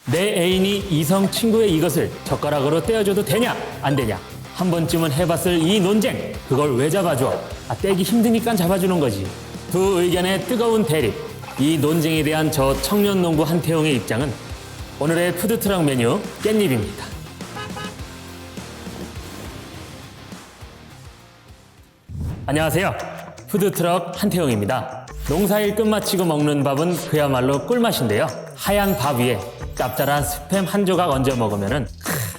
내 애인이 이성 친구의 이것을 젓가락으로 떼어줘도 되냐 안 되냐 한 번쯤은 해봤을 이 논쟁, 그걸 왜 잡아줘? 떼기 힘드니까 잡아주는 거지. 두 의견의 뜨거운 대립, 이 논쟁에 대한 저 청년 농부 한태용의 입장은 오늘의 푸드트럭 메뉴 깻잎입니다. 안녕하세요. 푸드트럭 한태용입니다. 농사일 끝마치고 먹는 밥은 그야말로 꿀맛인데요. 하얀 밥 위에 짭짤한 스팸 한 조각 얹어 먹으면은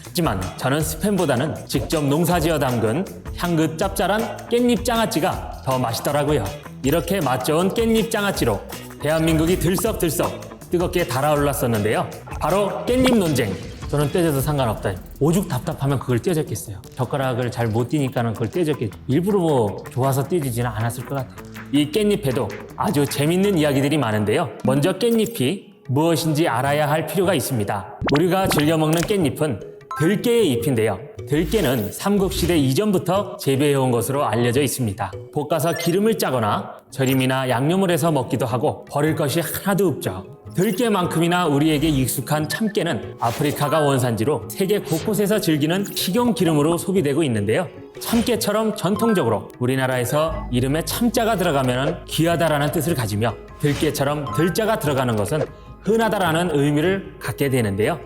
하지만 저는 스팸보다는 직접 농사지어 담근 향긋 짭짤한 깻잎 장아찌가 더 맛있더라고요. 이렇게 맛 좋은 깻잎 장아찌로 대한민국이 들썩들썩 뜨겁게 달아올랐었는데요. 바로 깻잎 논쟁. 저는 떼져도 상관없다. 오죽 답답하면 그걸 떼졌겠어요. 젓가락을 잘 못 띄니까는 그걸 떼졌겠죠. 일부러 뭐 좋아서 떼지지는 않았을 것 같아요. 이 깻잎에도 아주 재밌는 이야기들이 많은데요. 먼저 깻잎이 무엇인지 알아야 할 필요가 있습니다. 우리가 즐겨 먹는 깻잎은 들깨의 잎인데요. 들깨는 삼국시대 이전부터 재배해온 것으로 알려져 있습니다. 볶아서 기름을 짜거나 절임이나 양념을 해서 먹기도 하고 버릴 것이 하나도 없죠. 들깨만큼이나 우리에게 익숙한 참깨는 아프리카가 원산지로 세계 곳곳에서 즐기는 식용 기름으로 소비되고 있는데요. 참깨처럼 전통적으로 우리나라에서 이름에 참자가 들어가면 귀하다라는 뜻을 가지며 들깨처럼 들자가 들어가는 것은 흔하다라는 의미를 갖게 되는데요.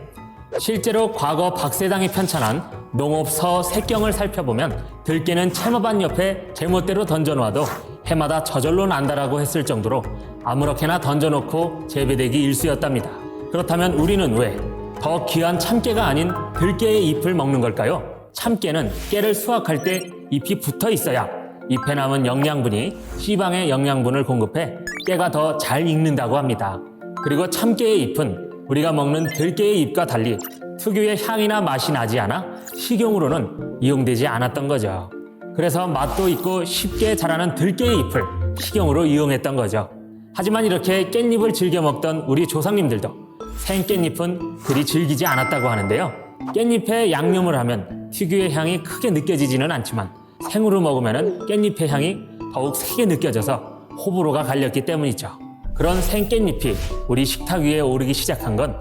실제로 과거 박세당이 편찬한 농업 서색경을 살펴보면 들깨는 채모반 옆에 제멋대로 던져놓아도 해마다 저절로 난다라고 했을 정도로 아무렇게나 던져놓고 재배되기 일쑤였답니다. 그렇다면 우리는 왜 더 귀한 참깨가 아닌 들깨의 잎을 먹는 걸까요? 참깨는 깨를 수확할 때 잎이 붙어 있어야 잎에 남은 영양분이 씨방에 영양분을 공급해 깨가 더 잘 익는다고 합니다. 그리고 참깨의 잎은 우리가 먹는 들깨의 잎과 달리 특유의 향이나 맛이 나지 않아 식용으로는 이용되지 않았던 거죠. 그래서 맛도 있고 쉽게 자라는 들깨의 잎을 식용으로 이용했던 거죠. 하지만 이렇게 깻잎을 즐겨 먹던 우리 조상님들도 생깻잎은 그리 즐기지 않았다고 하는데요. 깻잎에 양념을 하면 특유의 향이 크게 느껴지지는 않지만 생으로 먹으면 깻잎의 향이 더욱 세게 느껴져서 호불호가 갈렸기 때문이죠. 그런 생깻잎이 우리 식탁 위에 오르기 시작한 건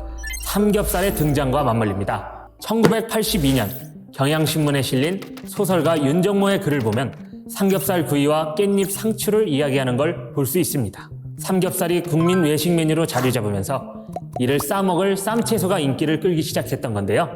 삼겹살의 등장과 맞물립니다. 1982년 경향신문에 실린 소설가 윤정모의 글을 보면 삼겹살 구이와 깻잎 상추를 이야기하는 걸 볼 수 있습니다. 삼겹살이 국민 외식 메뉴로 자리 잡으면서 이를 싸먹을 쌈채소가 인기를 끌기 시작했던 건데요.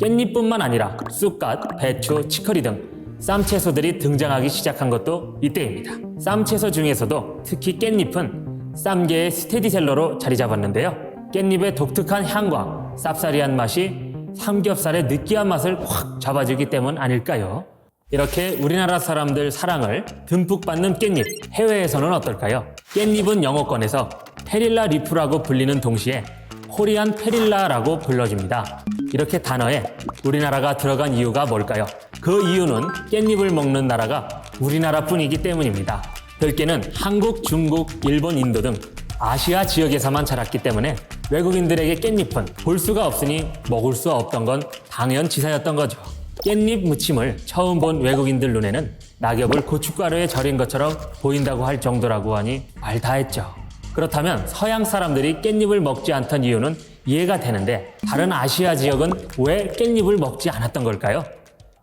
깻잎뿐만 아니라 쑥갓, 배추, 치커리 등 쌈채소들이 등장하기 시작한 것도 이때입니다. 쌈채소 중에서도 특히 깻잎은 쌈계의 스테디셀러로 자리 잡았는데요. 깻잎의 독특한 향과 쌉싸리한 맛이 삼겹살의 느끼한 맛을 확 잡아주기 때문 아닐까요? 이렇게 우리나라 사람들 사랑을 듬뿍 받는 깻잎, 해외에서는 어떨까요? 깻잎은 영어권에서 페릴라 리프라고 불리는 동시에 코리안 페릴라라고 불러집니다. 이렇게 단어에 우리나라가 들어간 이유가 뭘까요? 그 이유는 깻잎을 먹는 나라가 우리나라뿐이기 때문입니다. 들깨는 한국, 중국, 일본, 인도 등 아시아 지역에서만 자랐기 때문에 외국인들에게 깻잎은 볼 수가 없으니 먹을 수 없던 건 당연지사였던 거죠. 깻잎 무침을 처음 본 외국인들 눈에는 낙엽을 고춧가루에 절인 것처럼 보인다고 할 정도라고 하니 말 다 했죠. 그렇다면 서양 사람들이 깻잎을 먹지 않던 이유는 이해가 되는데 다른 아시아 지역은 왜 깻잎을 먹지 않았던 걸까요?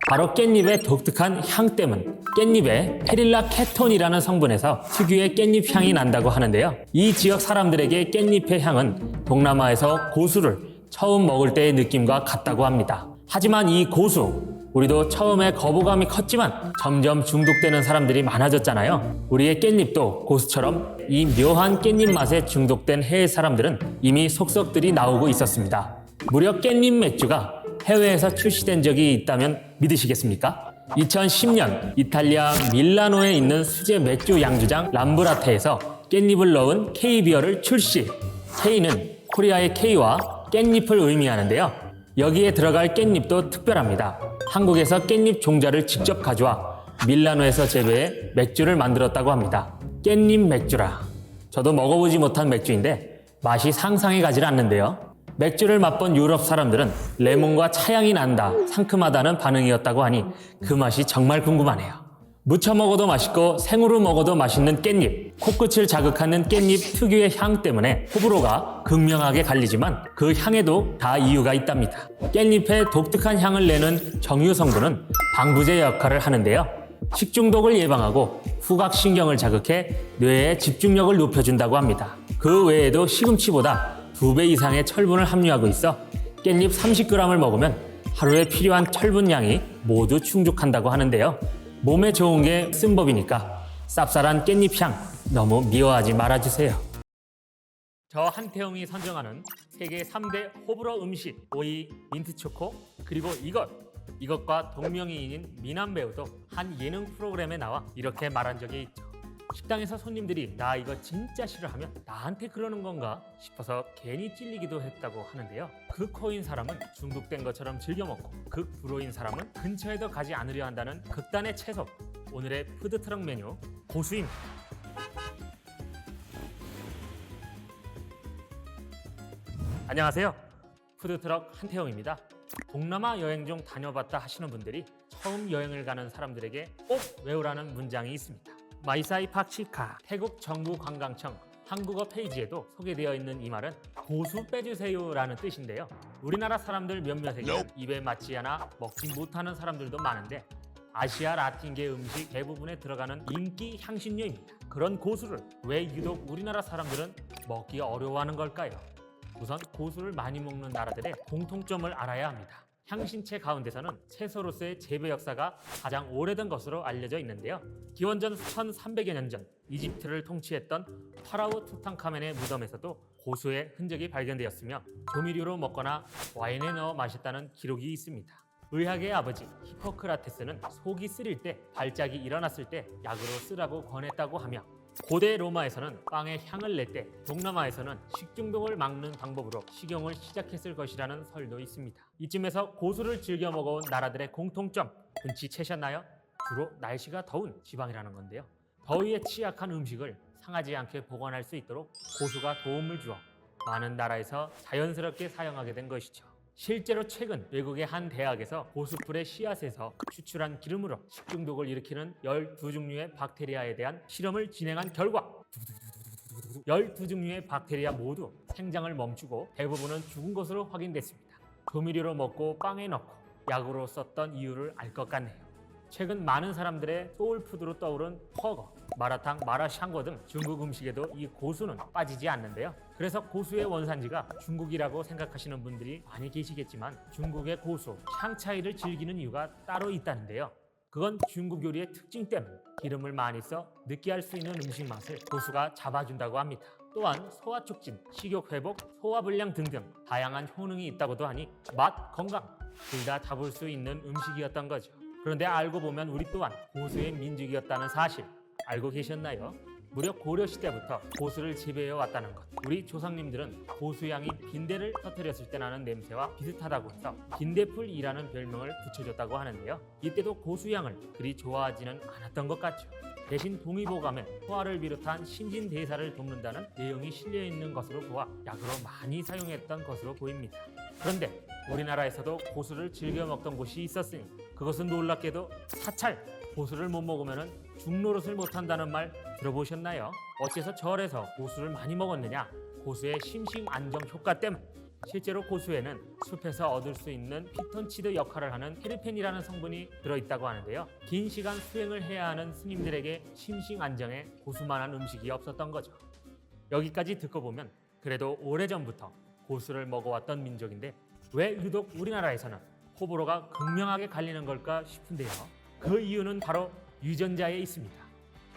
바로 깻잎의 독특한 향 때문, 깻잎에 페릴라 케톤이라는 성분에서 특유의 깻잎 향이 난다고 하는데요. 이 지역 사람들에게 깻잎의 향은 동남아에서 고수를 처음 먹을 때의 느낌과 같다고 합니다. 하지만 이 고수, 우리도 처음에 거부감이 컸지만 점점 중독되는 사람들이 많아졌잖아요. 우리의 깻잎도 고수처럼 이 묘한 깻잎 맛에 중독된 해외 사람들은 이미 속속들이 나오고 있었습니다. 무려 깻잎 맥주가 해외에서 출시된 적이 있다면 믿으시겠습니까? 2010년 이탈리아 밀라노에 있는 수제 맥주 양주장 람브라테에서 깻잎을 넣은 K비어를 출시. K는 코리아의 K와 깻잎을 의미하는데요. 여기에 들어갈 깻잎도 특별합니다. 한국에서 깻잎 종자를 직접 가져와 밀라노에서 재배해 맥주를 만들었다고 합니다. 깻잎 맥주라. 저도 먹어보지 못한 맥주인데 맛이 상상이 가지 않는데요. 맥주를 맛본 유럽 사람들은 레몬과 차향이 난다, 상큼하다는 반응이었다고 하니 그 맛이 정말 궁금하네요. 무쳐 먹어도 맛있고 생으로 먹어도 맛있는 깻잎. 코끝을 자극하는 깻잎 특유의 향 때문에 호불호가 극명하게 갈리지만 그 향에도 다 이유가 있답니다. 깻잎의 독특한 향을 내는 정유 성분은 방부제 역할을 하는데요. 식중독을 예방하고 후각신경을 자극해 뇌의 집중력을 높여준다고 합니다. 그 외에도 시금치보다 2배 이상의 철분을 함유하고 있어 깻잎 30g을 먹으면 하루에 필요한 철분 양이 모두 충족한다고 하는데요. 몸에 좋은 게 쓴 법이니까 쌉쌀한 깻잎 향 너무 미워하지 말아주세요. 저 한태웅이 선정하는 세계 3대 호불호 음식 5위 민트초코, 그리고 이것과 동명이인인 미남 배우도 한 예능 프로그램에 나와 이렇게 말한 적이 있죠. 식당에서 손님들이 나 이거 진짜 싫어하면 나한테 그러는 건가 싶어서 괜히 찔리기도 했다고 하는데요. 극호인 사람은 중독된 것처럼 즐겨 먹고 극불호인 사람은 근처에도 가지 않으려 한다는 극단의 채소. 오늘의 푸드트럭 메뉴 고수입니다. 안녕하세요. 푸드트럭 한태웅입니다. 동남아 여행 중 다녀봤다 하시는 분들이 처음 여행을 가는 사람들에게 꼭 외우라는 문장이 있습니다. 마이사이 팍치카, 태국 정부 관광청 한국어 페이지에도 소개되어 있는 이 말은 고수 빼주세요 라는 뜻인데요. 우리나라 사람들 몇몇에게 입에 맞지 않아 먹지 못하는 사람들도 많은데 아시아 라틴계 음식 대부분에 들어가는 인기 향신료입니다. 그런 고수를 왜 유독 우리나라 사람들은 먹기 어려워하는 걸까요? 우선 고수를 많이 먹는 나라들의 공통점을 알아야 합니다. 향신채 가운데서는 채소로서의 재배 역사가 가장 오래된 것으로 알려져 있는데요. 기원전 1300여 년 전 이집트를 통치했던 파라오 투탕카멘의 무덤에서도 고수의 흔적이 발견되었으며 조미료로 먹거나 와인에 넣어 마셨다는 기록이 있습니다. 의학의 아버지 히포크라테스는 속이 쓰릴 때, 발작이 일어났을 때 약으로 쓰라고 권했다고 하며 고대 로마에서는 빵에 향을 낼 때 동남아에서는 식중독을 막는 방법으로 식용을 시작했을 것이라는 설도 있습니다. 이쯤에서 고수를 즐겨 먹어온 나라들의 공통점 눈치채셨나요? 주로 날씨가 더운 지방이라는 건데요. 더위에 취약한 음식을 상하지 않게 보관할 수 있도록 고수가 도움을 주어 많은 나라에서 자연스럽게 사용하게 된 것이죠. 실제로 최근 외국의 한 대학에서 고수풀의 씨앗에서 추출한 기름으로 식중독을 일으키는 12종류의 박테리아에 대한 실험을 진행한 결과 12종류의 박테리아 모두 생장을 멈추고 대부분은 죽은 것으로 확인됐습니다. 조미료로 먹고 빵에 넣고 약으로 썼던 이유를 알 것 같네요. 최근 많은 사람들의 소울푸드로 떠오른 퍼거, 마라탕, 마라샹궈 등 중국 음식에도 이 고수는 빠지지 않는데요. 그래서 고수의 원산지가 중국이라고 생각하시는 분들이 많이 계시겠지만 중국의 고수, 향차이를 즐기는 이유가 따로 있다는데요. 그건 중국 요리의 특징 때문에 기름을 많이 써 느끼할 수 있는 음식 맛을 고수가 잡아준다고 합니다. 또한 소화 촉진, 식욕 회복, 소화 불량 등등 다양한 효능이 있다고도 하니 맛, 건강 둘 다 잡을 수 있는 음식이었던 거죠. 그런데 알고 보면 우리 또한 고수의 민족이었다는 사실 알고 계셨나요? 무려 고려시대부터 고수를 재배해 왔다는 것. 우리 조상님들은 고수향이 빈대를 터뜨렸을 때 나는 냄새와 비슷하다고 해서 빈대풀이라는 별명을 붙여줬다고 하는데요. 이때도 고수향을 그리 좋아하지는 않았던 것 같죠. 대신 동의보감에 소화를 비롯한 신진대사를 돕는다는 내용이 실려있는 것으로 보아 약으로 많이 사용했던 것으로 보입니다. 그런데 우리나라에서도 고수를 즐겨 먹던 곳이 있었으니 그것은 놀랍게도 사찰! 고수를 못 먹으면 죽노릇을 못한다는 말 들어보셨나요? 어째서 절에서 고수를 많이 먹었느냐? 고수의 심신 안정 효과 때문. 실제로 고수에는 숲에서 얻을 수 있는 피톤치드 역할을 하는 테르펜이라는 성분이 들어있다고 하는데요. 긴 시간 수행을 해야 하는 스님들에게 심신 안정에 고수만한 음식이 없었던 거죠. 여기까지 듣고 보면 그래도 오래전부터 고수를 먹어왔던 민족인데 왜 유독 우리나라에서는 호불호가 극명하게 갈리는 걸까 싶은데요. 그 이유는 바로 유전자에 있습니다.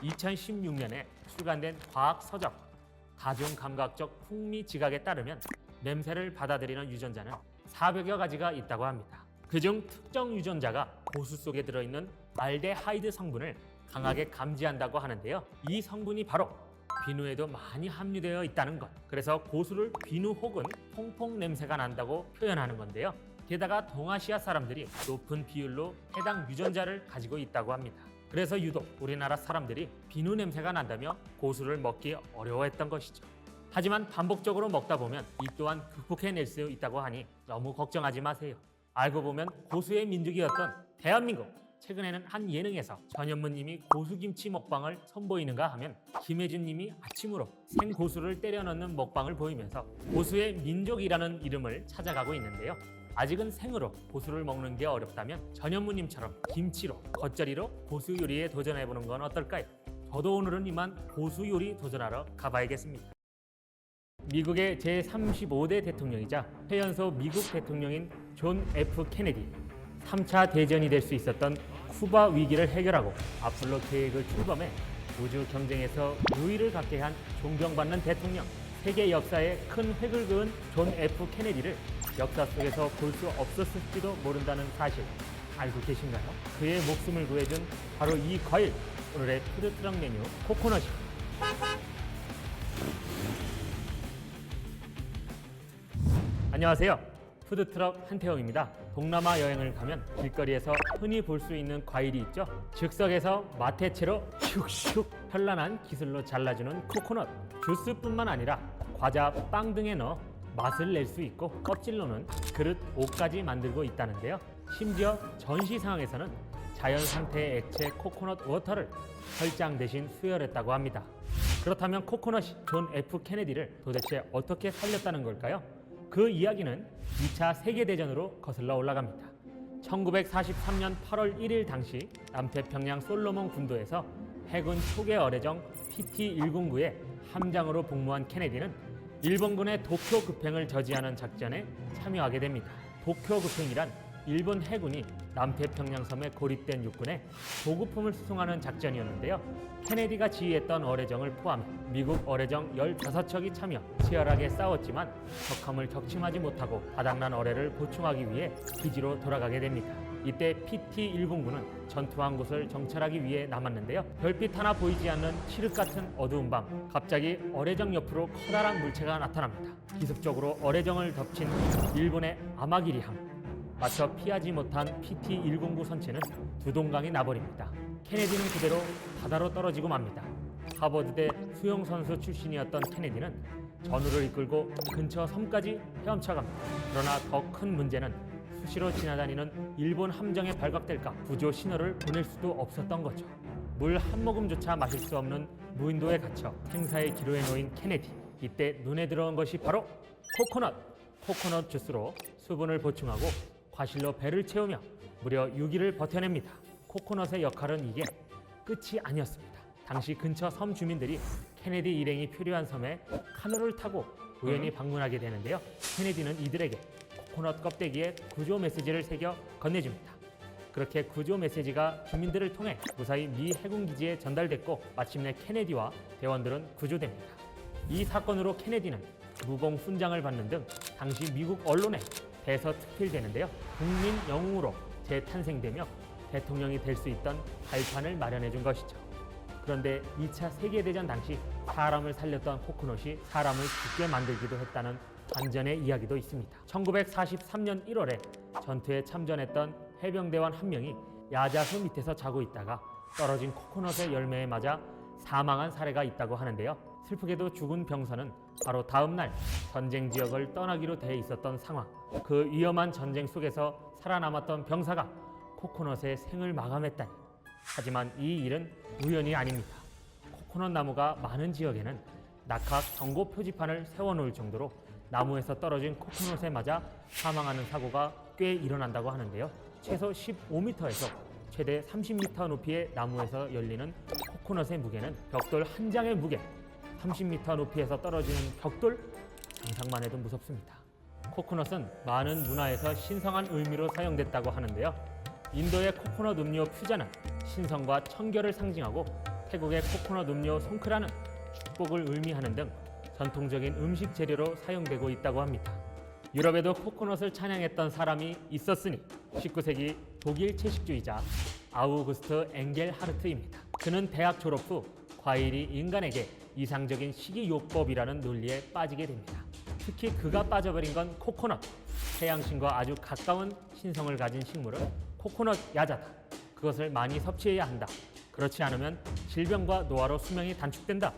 2016년에 출간된 과학 서적 다중감각적 풍미 지각에 따르면 냄새를 받아들이는 유전자는 400여 가지가 있다고 합니다. 그중 특정 유전자가 고수 속에 들어있는 알데하이드 성분을 강하게 감지한다고 하는데요. 이 성분이 바로 비누에도 많이 함유되어 있다는 것. 그래서 고수를 비누 혹은 퐁퐁 냄새가 난다고 표현하는 건데요. 게다가 동아시아 사람들이 높은 비율로 해당 유전자를 가지고 있다고 합니다. 그래서 유독 우리나라 사람들이 비누 냄새가 난다며 고수를 먹기 어려워했던 것이죠. 하지만 반복적으로 먹다 보면 이 또한 극복해낼 수 있다고 하니 너무 걱정하지 마세요. 알고 보면 고수의 민족이었던 대한민국 최근에는 한 예능에서 전현무님이 고수김치 먹방을 선보이는가 하면 김혜준님이 아침으로 생고수를 때려 넣는 먹방을 보이면서 고수의 민족이라는 이름을 찾아가고 있는데요. 아직은 생으로 고수를 먹는 게 어렵다면 전현무님처럼 김치로, 겉절이로 고수 요리에 도전해보는 건 어떨까요? 저도 오늘은 이만 고수 요리 도전하러 가봐야겠습니다. 미국의 제35대 대통령이자 최연소 미국 대통령인 존 F 케네디. 3차 대전이 될 수 있었던 쿠바 위기를 해결하고 아폴로 계획을 출범해 우주 경쟁에서 우위를 갖게 한 존경받는 대통령. 세계 역사에 큰 획을 그은 존 F 케네디를 역사 속에서 볼 수 없었을지도 모른다는 사실 알고 계신가요? 그의 목숨을 구해준 바로 이 과일, 오늘의 푸드트럭 메뉴 코코넛입니다. 안녕하세요. 푸드트럭 한태영입니다. 동남아 여행을 가면 길거리에서 흔히 볼 수 있는 과일이 있죠. 즉석에서 마테채로 슉슉 현란한 기술로 잘라주는 코코넛. 주스뿐만 아니라 과자, 빵 등에 넣어 맛을 낼 수 있고 껍질로는 그릇, 옷까지 만들고 있다는데요. 심지어 전시 상황에서는 자연 상태의 액체 코코넛 워터를 혈장 대신 수혈했다고 합니다. 그렇다면 코코넛이 존 F 케네디를 도대체 어떻게 살렸다는 걸까요? 그 이야기는 2차 세계대전으로 거슬러 올라갑니다. 1943년 8월 1일 당시 남태평양 솔로몬 군도에서 해군 초계 어뢰정 PT-109의 함장으로 복무한 케네디는 일본군의 도쿄 급행을 저지하는 작전에 참여하게 됩니다. 도쿄 급행이란 일본 해군이 남태평양 섬에 고립된 육군에 보급품을 수송하는 작전이었는데요. 케네디가 지휘했던 어뢰정을 포함해 미국 어뢰정 15척이 참여, 치열하게 싸웠지만 적함을 격침하지 못하고 바닥난 어뢰를 보충하기 위해 기지로 돌아가게 됩니다. 이때 PT-109는 전투한 곳을 정찰하기 위해 남았는데요. 별빛 하나 보이지 않는 칠흑 같은 어두운 밤, 갑자기 어뢰정 옆으로 커다란 물체가 나타납니다. 기습적으로 어뢰정을 덮친 일본의 아마기리함. 맞춰 피하지 못한 PT-109 선체는 두동강이 나버립니다. 케네디는 그대로 바다로 떨어지고 맙니다. 하버드대 수영선수 출신이었던 케네디는 전우를 이끌고 근처 섬까지 헤엄쳐갑니다. 그러나 더 큰 문제는 수시로 지나다니는 일본 함정에 발각될까 구조 신호를 보낼 수도 없었던 거죠. 물 한 모금조차 마실 수 없는 무인도에 갇혀 생사의 기로에 놓인 케네디. 이때 눈에 들어온 것이 바로 코코넛 주스로 수분을 보충하고 과실로 배를 채우며 무려 6일을 버텨냅니다. 코코넛의 역할은 이게 끝이 아니었습니다. 당시 근처 섬 주민들이 케네디 일행이 표류한 섬에 카누를 타고 우연히 방문하게 되는데요. 케네디는 이들에게 코코넛 껍데기에 구조 메시지를 새겨 건네줍니다. 그렇게 구조 메시지가 주민들을 통해 무사히 미 해군 기지에 전달됐고 마침내 케네디와 대원들은 구조됩니다. 이 사건으로 케네디는 무공 훈장을 받는 등 당시 미국 언론에 대서특필되는데요. 국민 영웅으로 재탄생되며 대통령이 될 수 있던 발판을 마련해 준 것이죠. 그런데 2차 세계대전 당시 사람을 살렸던 코코넛이 사람을 죽게 만들기도 했다는 반전의 이야기도 있습니다. 1943년 1월에 전투에 참전했던 해병대원 한 명이 야자수 밑에서 자고 있다가 떨어진 코코넛의 열매에 맞아 사망한 사례가 있다고 하는데요. 슬프게도 죽은 병사는 바로 다음 날 전쟁 지역을 떠나기로 돼 있었던 상황. 그 위험한 전쟁 속에서 살아남았던 병사가 코코넛의 생을 마감했다니. 하지만 이 일은 우연이 아닙니다. 코코넛 나무가 많은 지역에는 낙하 경고 표지판을 세워놓을 정도로 나무에서 떨어진 코코넛에 맞아 사망하는 사고가 꽤 일어난다고 하는데요. 최소 15m에서 최대 30m 높이의 나무에서 열리는 코코넛의 무게는 벽돌 한 장의 무게, 30m 높이에서 떨어지는 벽돌, 상상만 해도 무섭습니다. 코코넛은 많은 문화에서 신성한 의미로 사용됐다고 하는데요. 인도의 코코넛 음료 퓨자는 신성과 청결을 상징하고 태국의 코코넛 음료 송크라는 축복을 의미하는 등 전통적인 음식 재료로 사용되고 있다고 합니다. 유럽에도 코코넛을 찬양했던 사람이 있었으니 19세기 독일 채식주의자 아우구스트 엥겔하르트입니다. 그는 대학 졸업 후 과일이 인간에게 이상적인 식이요법이라는 논리에 빠지게 됩니다. 특히 그가 빠져버린 건 코코넛. 태양신과 아주 가까운 신성을 가진 식물은 코코넛 야자다. 그것을 많이 섭취해야 한다. 그렇지 않으면 질병과 노화로 수명이 단축된다.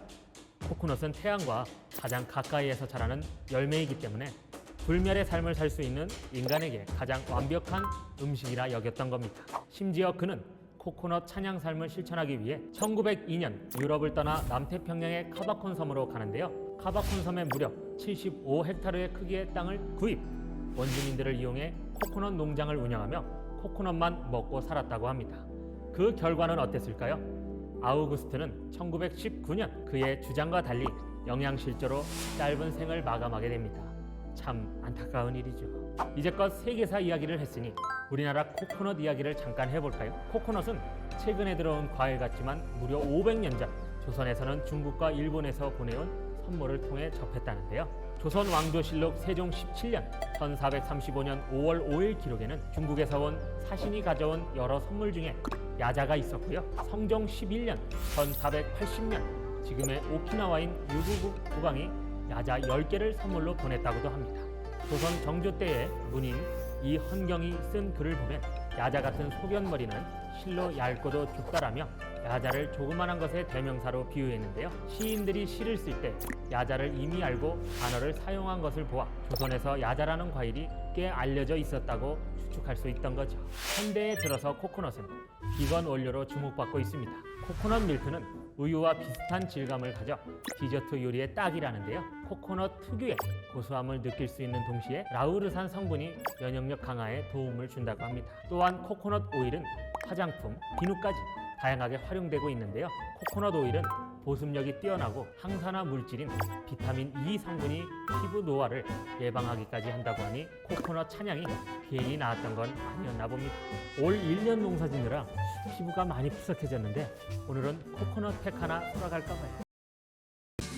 코코넛은 태양과 가장 가까이에서 자라는 열매이기 때문에 불멸의 삶을 살 수 있는 인간에게 가장 완벽한 음식이라 여겼던 겁니다. 심지어 그는 코코넛 찬양 삶을 실천하기 위해 1902년 유럽을 떠나 남태평양의 카바콘 섬으로 가는데요. 카바콘 섬에 무려 75헥타르의 크기의 땅을 구입, 원주민들을 이용해 코코넛 농장을 운영하며 코코넛만 먹고 살았다고 합니다. 그 결과는 어땠을까요? 아우구스트는 1919년 그의 주장과 달리 영양실조로 짧은 생을 마감하게 됩니다. 참 안타까운 일이죠. 이제껏 세계사 이야기를 했으니 우리나라 코코넛 이야기를 잠깐 해볼까요? 코코넛은 최근에 들어온 과일 같지만 무려 500년 전 조선에서는 중국과 일본에서 보내온 선물을 통해 접했다는데요. 조선 왕조실록 세종 17년 1435년 5월 5일 기록에는 중국에서 온 사신이 가져온 여러 선물 중에 야자가 있었고요. 성종 11년 1480년 지금의 오키나와인 유구국 국왕이 야자 10개를 선물로 보냈다고도 합니다. 조선 정조 때의 문인 이헌경이 쓴 글을 보면 야자 같은 소변머리는 실로 얇고도 좁다라며 야자를 조그만한 것의 대명사로 비유했는데요. 시인들이 시를 쓸 때 야자를 이미 알고 단어를 사용한 것을 보아 조선에서 야자라는 과일이 꽤 알려져 있었다고 추측할 수 있던 거죠. 현대에 들어서 코코넛은 비건 원료로 주목받고 있습니다. 코코넛 밀크는 우유와 비슷한 질감을 가져 디저트 요리에 딱이라는데요. 코코넛 특유의 고소함을 느낄 수 있는 동시에 라우르산 성분이 면역력 강화에 도움을 준다고 합니다. 또한 코코넛 오일은 화장품, 비누까지 다양하게 활용되고 있는데요. 코코넛 오일은 보습력이 뛰어나고 항산화 물질인 비타민 E 성분이 피부 노화를 예방하기까지 한다고 하니 코코넛 찬양이 괜히 나왔던 건 아니었나 봅니다. 올 1년 농사 짓느라 피부가 많이 푸석해졌는데 오늘은 코코넛 팩 하나 쏘아갈까 봐요.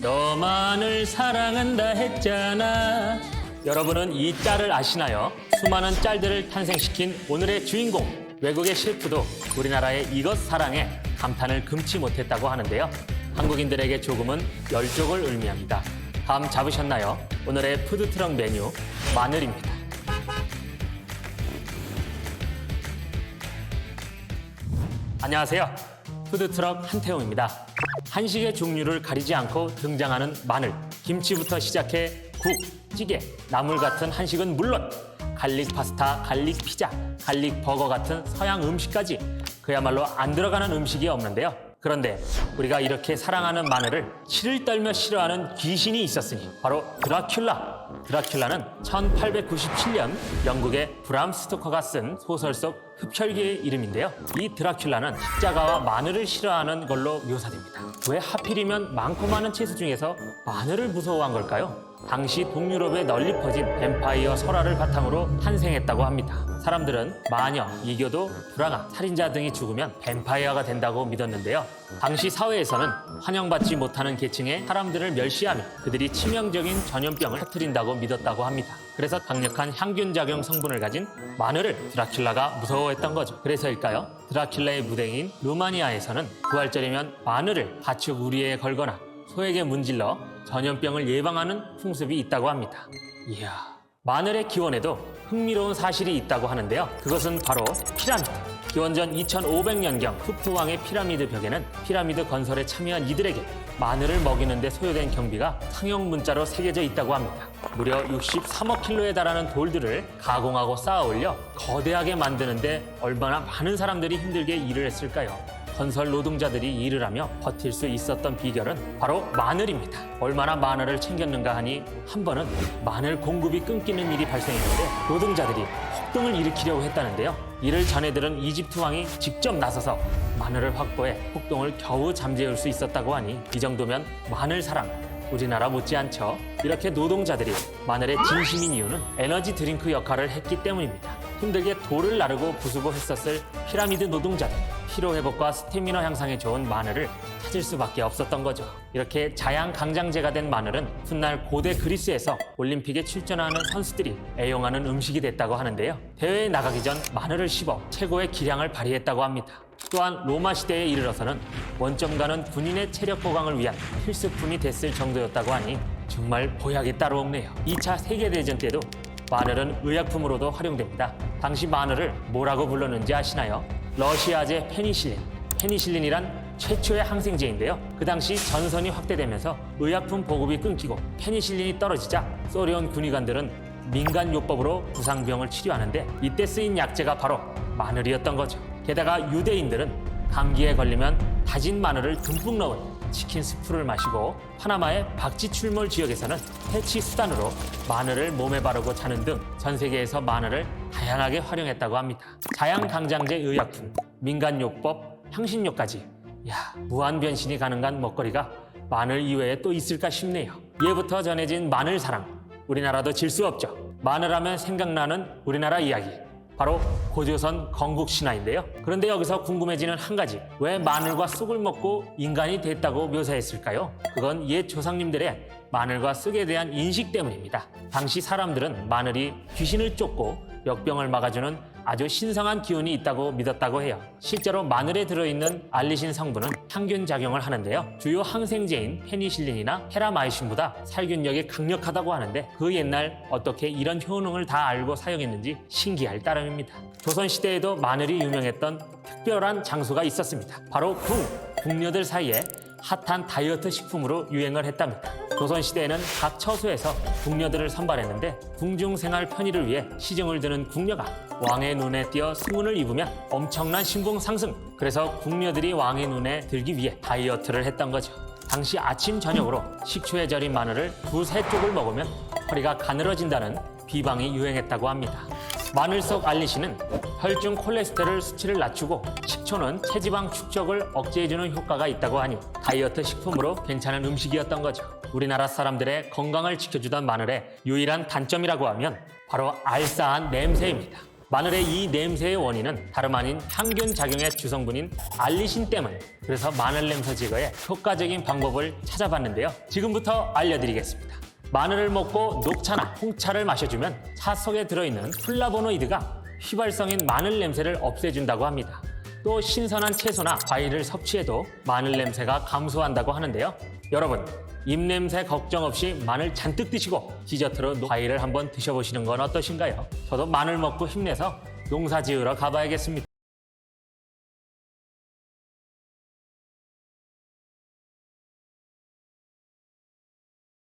너만을 사랑한다 했잖아. 여러분은 이 짤을 아시나요? 수많은 짤들을 탄생시킨 오늘의 주인공, 외국의 셰프도 우리나라의 이것 사랑에 감탄을 금치 못했다고 하는데요. 한국인들에게 조금은 열족을 의미합니다. 감 잡으셨나요? 오늘의 푸드트럭 메뉴, 마늘입니다. 안녕하세요. 푸드트럭 한태웅입니다. 한식의 종류를 가리지 않고 등장하는 마늘, 김치부터 시작해 국, 찌개, 나물 같은 한식은 물론 갈릭 파스타, 갈릭 피자, 갈릭 버거 같은 서양 음식까지 그야말로 안 들어가는 음식이 없는데요. 그런데 우리가 이렇게 사랑하는 마늘을 치를 떨며 싫어하는 귀신이 있었으니 바로 드라큘라. 드라큘라는 1897년 영국의 브람 스토커가 쓴 소설 속 흡혈귀의 이름인데요. 이 드라큘라는 십자가와 마늘을 싫어하는 걸로 묘사됩니다. 왜 하필이면 많고 많은 채소 중에서 마늘을 무서워한 걸까요? 당시 동유럽에 널리 퍼진 뱀파이어 설화를 바탕으로 탄생했다고 합니다. 사람들은 마녀, 이교도, 불황아, 살인자 등이 죽으면 뱀파이어가 된다고 믿었는데요. 당시 사회에서는 환영받지 못하는 계층의 사람들을 멸시하며 그들이 치명적인 전염병을 터뜨린다고 믿었다고 합니다. 그래서 강력한 향균작용 성분을 가진 마늘을 드라큘라가 무서워했던 거죠. 그래서일까요? 드라큘라의 무대인 루마니아에서는 부활절이면 마늘을 가축 우리에 걸거나 소에게 문질러 전염병을 예방하는 풍습이 있다고 합니다. 이야, 마늘의 기원에도 흥미로운 사실이 있다고 하는데요. 그것은 바로 피라미드. 기원전 2500년경 흡트 왕의 피라미드 벽에는 피라미드 건설에 참여한 이들에게 마늘을 먹이는 데 소요된 경비가 상형 문자로 새겨져 있다고 합니다. 무려 63억 킬로에 달하는 돌들을 가공하고 쌓아 올려 거대하게 만드는데 얼마나 많은 사람들이 힘들게 일을 했을까요? 건설 노동자들이 일을 하며 버틸 수 있었던 비결은 바로 마늘입니다. 얼마나 마늘을 챙겼는가 하니 한 번은 마늘 공급이 끊기는 일이 발생했는데 노동자들이 폭동을 일으키려고 했다는데요. 이를 전해들은 이집트 왕이 직접 나서서 마늘을 확보해 폭동을 겨우 잠재울 수 있었다고 하니 이 정도면 마늘 사랑 우리나라 못지않죠. 이렇게 노동자들이 마늘의 진심인 이유는 에너지 드링크 역할을 했기 때문입니다. 힘들게 돌을 나르고 부수고 했었을 피라미드 노동자들, 피로회복과 스태미너 향상에 좋은 마늘을 찾을 수밖에 없었던 거죠. 이렇게 자양강장제가 된 마늘은 훗날 고대 그리스에서 올림픽에 출전하는 선수들이 애용하는 음식이 됐다고 하는데요. 대회에 나가기 전 마늘을 씹어 최고의 기량을 발휘했다고 합니다. 또한 로마 시대에 이르러서는 원점가는 군인의 체력 보강을 위한 필수품이 됐을 정도였다고 하니 정말 보약이 따로 없네요. 2차 세계대전 때도 마늘은 의약품으로도 활용됩니다. 당시 마늘을 뭐라고 불렀는지 아시나요? 러시아제 페니실린. 페니실린이란 최초의 항생제인데요. 그 당시 전선이 확대되면서 의약품 보급이 끊기고 페니실린이 떨어지자 소련 군의관들은 민간요법으로 부상병을 치료하는데 이때 쓰인 약재가 바로 마늘이었던 거죠. 게다가 유대인들은 감기에 걸리면 다진 마늘을 듬뿍 넣은 치킨 스프를 마시고 파나마의 박쥐출몰 지역에서는 퇴치 수단으로 마늘을 몸에 바르고 자는 등 전 세계에서 마늘을 다양하게 활용했다고 합니다. 자양강장제 의약품, 민간요법, 향신료까지 무한 변신이 가능한 먹거리가 마늘 이외에 또 있을까 싶네요. 예부터 전해진 마늘 사랑, 우리나라도 질 수 없죠. 마늘하면 생각나는 우리나라 이야기, 바로 고조선 건국신화인데요. 그런데 여기서 궁금해지는 한 가지, 왜 마늘과 쑥을 먹고 인간이 됐다고 묘사했을까요? 그건 옛 조상님들의 마늘과 쑥에 대한 인식 때문입니다. 당시 사람들은 마늘이 귀신을 쫓고 역병을 막아주는 아주 신성한 기운이 있다고 믿었다고 해요. 실제로 마늘에 들어있는 알리신 성분은 항균 작용을 하는데요. 주요 항생제인 페니실린이나 헤라마이신보다 살균력이 강력하다고 하는데 그 옛날 어떻게 이런 효능을 다 알고 사용했는지 신기할 따름입니다. 조선시대에도 마늘이 유명했던 특별한 장소가 있었습니다. 바로 궁녀들 사이에 핫한 다이어트 식품으로 유행을 했답니다. 조선시대에는 각 처소에서 궁녀들을 선발했는데 궁중 생활 편의를 위해 시중을 드는 궁녀가 왕의 눈에 띄어 승운을 입으면 엄청난 신분 상승, 그래서 궁녀들이 왕의 눈에 들기 위해 다이어트를 했던 거죠. 당시 아침 저녁으로 식초에 절인 마늘을 2-3쪽을 먹으면 허리가 가늘어진다는 비방이 유행했다고 합니다. 마늘 속 알리신은 혈중 콜레스테롤 수치를 낮추고 식초는 체지방 축적을 억제해주는 효과가 있다고 하니 다이어트 식품으로 괜찮은 음식이었던 거죠. 우리나라 사람들의 건강을 지켜주던 마늘의 유일한 단점이라고 하면 바로 알싸한 냄새입니다. 마늘의 이 냄새의 원인은 다름 아닌 향균 작용의 주성분인 알리신 때문. 그래서 마늘 냄새 제거에 효과적인 방법을 찾아봤는데요. 지금부터 알려드리겠습니다. 마늘을 먹고 녹차나 홍차를 마셔주면 차 속에 들어있는 플라보노이드가 휘발성인 마늘 냄새를 없애준다고 합니다. 또 신선한 채소나 과일을 섭취해도 마늘 냄새가 감소한다고 하는데요. 여러분, 입냄새 걱정 없이 마늘 잔뜩 드시고 디저트로 과일을 한번 드셔보시는 건 어떠신가요? 저도 마늘 먹고 힘내서 농사 지으러 가봐야겠습니다.